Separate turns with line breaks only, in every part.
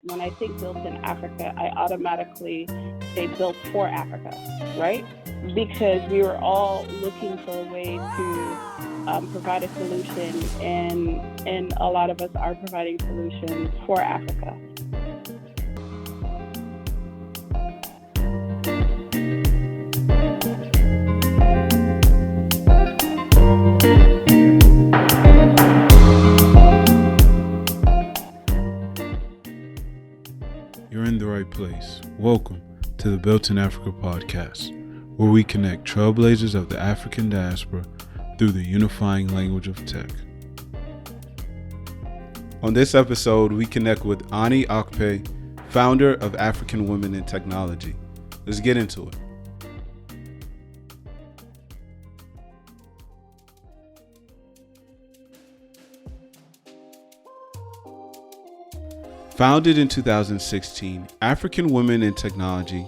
when I think built in Africa, I automatically say built for Africa, right? Because we were all looking for a way to provide a solution, and a lot of us are providing solutions for Africa.
You're in the right place. Welcome to the Built in Africa podcast, where we connect trailblazers of the African diaspora through the unifying language of tech. On this episode, we connect with Anie Akpe, founder of African Women in Technology. Let's get into it. Founded in 2016, African Women in Technology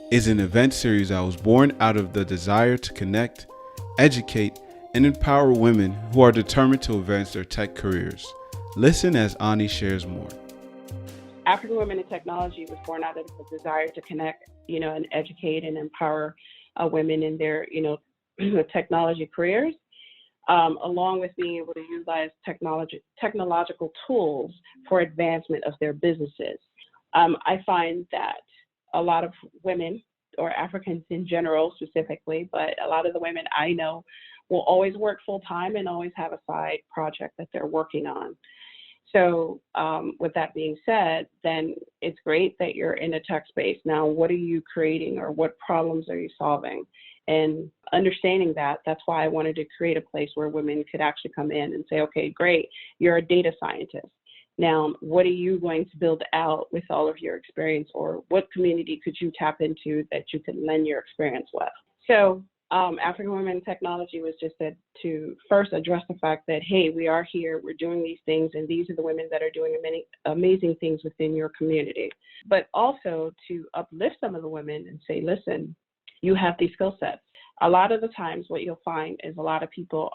is an event series that was born out of the desire to connect, educate, and empower women who are determined to advance their tech careers. Listen as Anie shares more.
African Women in Technology was born out of the desire to connect, and educate and empower women in their, technology careers, along with being able to utilize technological tools for advancement of their businesses. I find that a lot of women, or Africans in general specifically, but a lot of the women I know will always work full time and always have a side project that they're working on. So with that being said, then it's great that you're in a tech space. Now, what are you creating, or what problems are you solving? And understanding that, that's why I wanted to create a place where women could actually come in and say, okay, great, you're a data scientist. Now, what are you going to build out with all of your experience, or what community could you tap into that you could lend your experience with? So African Women in Technology was just to first address the fact that, hey, we are here, we're doing these things, and these are the women that are doing many amazing things within your community. But also to uplift some of the women and say, listen, you have these skill sets. A lot of the times what you'll find is a lot of people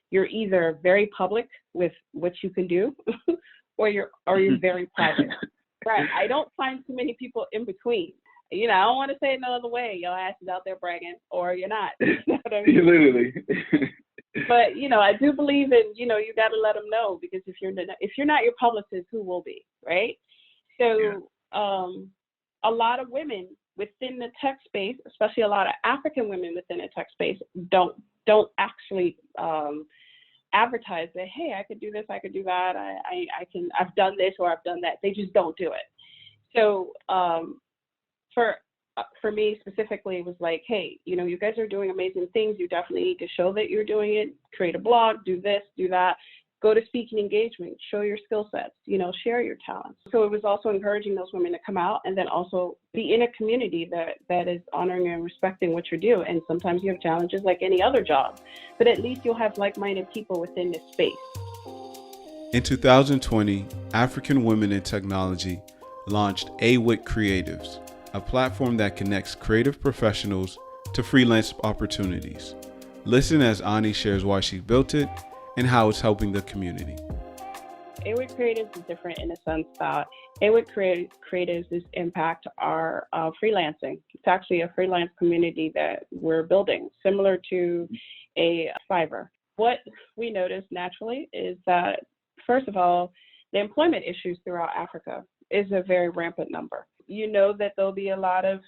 you're either very public with what you can do or you're very private. Right. I don't find too many people in between. I don't want to say it no other way. Your ass is out there bragging, or you're not. You know what I mean?
Literally.
But I do believe in you got to let them know, because if you're not your publicist, who will be, right? So a lot of women within the tech space, especially a lot of African women within the tech space, don't actually advertise that, hey, I could do this, I could do that, I've done this or I've done that. They just don't do it. So for me specifically, it was like, hey, you guys are doing amazing things. You definitely need to show that you're doing it. Create a blog, do this, do that. Go to speaking engagement, show your skill sets, share your talents. So it was also encouraging those women to come out and then also be in a community that is honoring and respecting what you do. And sometimes you have challenges like any other job, but at least you'll have like-minded people within this space.
In 2020, African Women in Technology launched AWIT Creatives, a platform that connects creative professionals to freelance opportunities. Listen as Anie shares why she built it and how it's helping the community.
AWIT Creatives is different in the sense that AWIT Creatives' impact are freelancing. It's actually a freelance community that we're building, similar to a Fiverr. What we noticed naturally is that, first of all, the employment issues throughout Africa is a very rampant number. That there'll be a lot of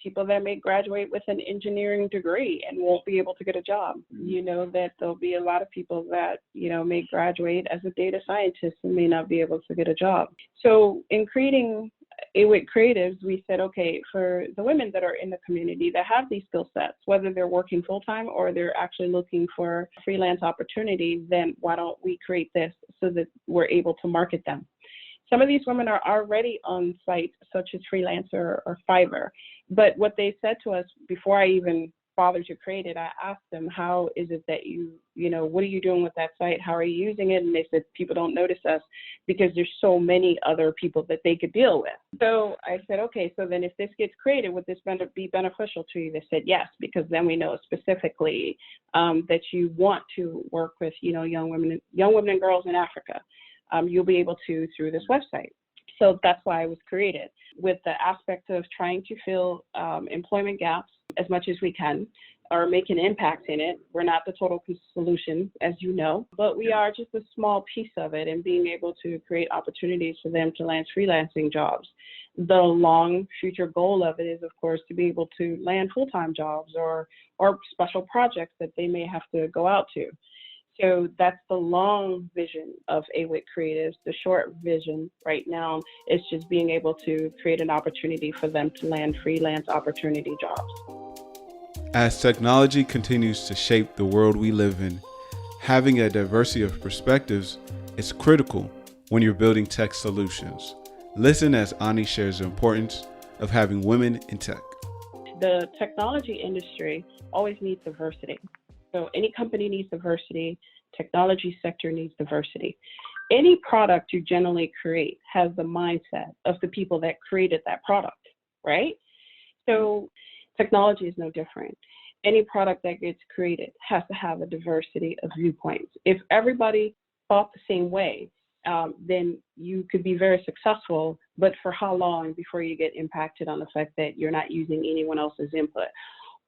people that may graduate with an engineering degree and won't be able to get a job. That there'll be a lot of people that, may graduate as a data scientist and may not be able to get a job. So in creating AWIT Creatives, we said, okay, for the women that are in the community that have these skill sets, whether they're working full-time or they're actually looking for freelance opportunities, then why don't we create this so that we're able to market them? Some of these women are already on sites such as Freelancer or Fiverr. But what they said to us before I even bothered to create it, I asked them, how is it that what are you doing with that site? How are you using it? And they said, people don't notice us because there's so many other people that they could deal with. So I said, okay, so then if this gets created, would this be beneficial to you? They said, yes, because then we know specifically that you want to work with, young women and girls in Africa. You'll be able to through this website. So that's why it was created, with the aspect of trying to fill employment gaps as much as we can, or make an impact in it. We're not the total solution, as you know, but we are just a small piece of it, and being able to create opportunities for them to land freelancing jobs. The long future goal of it is, of course, to be able to land full-time jobs or special projects that they may have to go out to. So that's the long vision of AWIT Creatives. The short vision right now is just being able to create an opportunity for them to land freelance opportunity jobs.
As technology continues to shape the world we live in, having a diversity of perspectives is critical when you're building tech solutions. Listen as Anie shares the importance of having women in tech.
The technology industry always needs diversity. So any company needs diversity, technology sector needs diversity. Any product you generally create has the mindset of the people that created that product, right? So technology is no different. Any product that gets created has to have a diversity of viewpoints. If everybody thought the same way, then you could be very successful, but for how long before you get impacted on the fact that you're not using anyone else's input?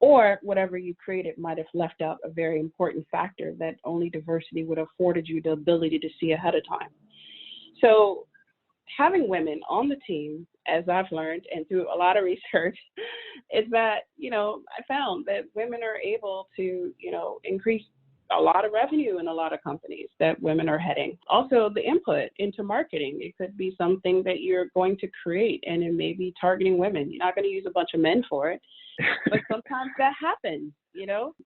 Or whatever you created might have left out a very important factor that only diversity would have afforded you the ability to see ahead of time. So having women on the team, as I've learned and through a lot of research, is that, I found that women are able to, increase a lot of revenue in a lot of companies that women are heading. Also, the input into marketing. It could be something that you're going to create, and it may be targeting women. You're not going to use a bunch of men for it, but sometimes that happens,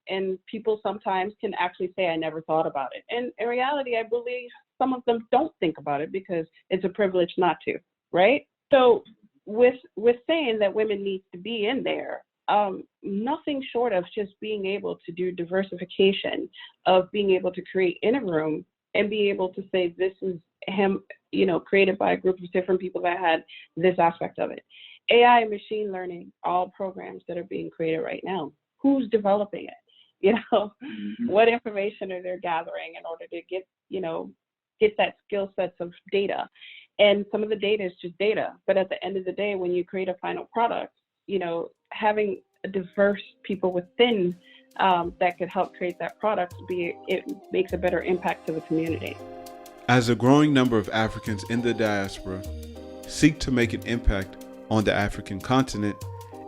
and people sometimes can actually say, I never thought about it. And in reality, I believe some of them don't think about it because it's a privilege not to, right? So with saying that women need to be in there, nothing short of just being able to do diversification, of being able to create in a room and be able to say, this is him, created by a group of different people that had this aspect of it. AI and machine learning, all programs that are being created right now. Who's developing it? What information are they gathering in order to get that skill sets of data? And some of the data is just data. But at the end of the day, when you create a final product, having a diverse people within that could help create that product, it makes a better impact to the community.
As a growing number of Africans in the diaspora seek to make an impact on the African continent,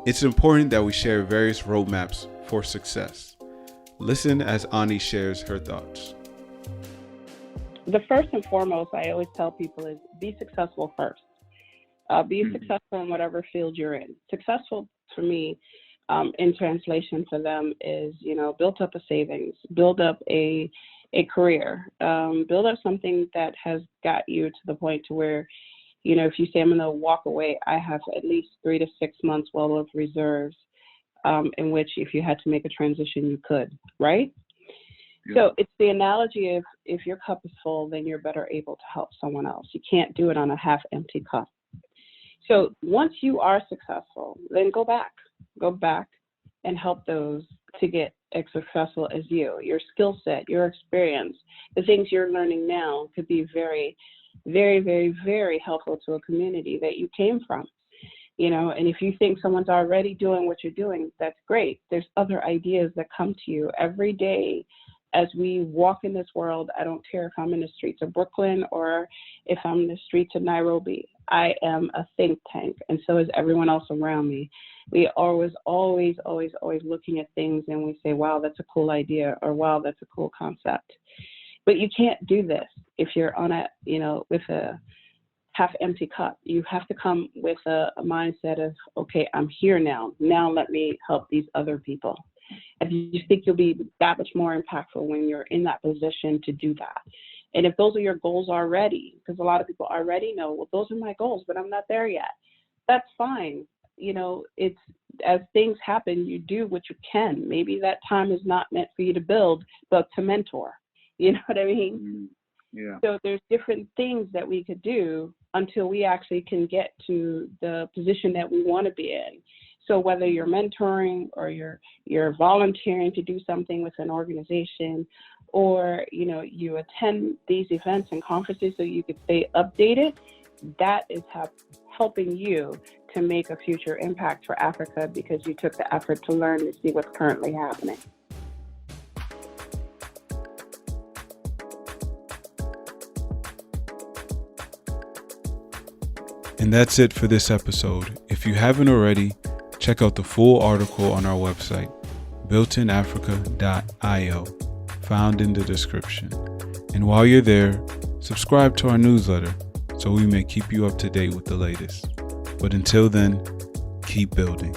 it's important that we share various roadmaps for success. Listen as Anie shares her thoughts.
The first and foremost, I always tell people, is be successful first. Be successful in whatever field you're in. Successful for me, in translation for them, is, build up a savings, build up a career, build up something that has got you to the point to where, if you say I'm going to walk away, I have at least 3 to 6 months well of reserves, in which if you had to make a transition, you could, right? Yeah. So it's the analogy of, if your cup is full, then you're better able to help someone else. You can't do it on a half empty cup. So once you are successful, then go back and help those to get as successful as you. Your skill set, your experience, the things you're learning now could be very, very, very, very helpful to a community that you came from. And if you think someone's already doing what you're doing, that's great. There's other ideas that come to you every day as we walk in this world. I don't care if I'm in the streets of Brooklyn or if I'm in the streets of Nairobi. I am a think tank, and so is everyone else around me. We always looking at things and we say, wow, that's a cool idea, or wow, that's a cool concept. But you can't do this if you're on with a half empty cup. You have to come with a mindset of, okay, I'm here now. Now let me help these other people. And you think you'll be that much more impactful when you're in that position to do that. And if those are your goals already, because a lot of people already know, well, those are my goals, but I'm not there yet. That's fine. It's, as things happen, you do what you can. Maybe that time is not meant for you to build, but to mentor. You know what I mean? Yeah. So there's different things that we could do until we actually can get to the position that we want to be in. So whether you're mentoring or you're volunteering to do something with an organization, or you attend these events and conferences so you could stay updated, that is helping you to make a future impact for Africa because you took the effort to learn to see what's currently happening.
And that's it for this episode. If you haven't already, check out the full article on our website, builtinafrica.io, found in the description. And while you're there, subscribe to our newsletter so we may keep you up to date with the latest. But until then, keep building.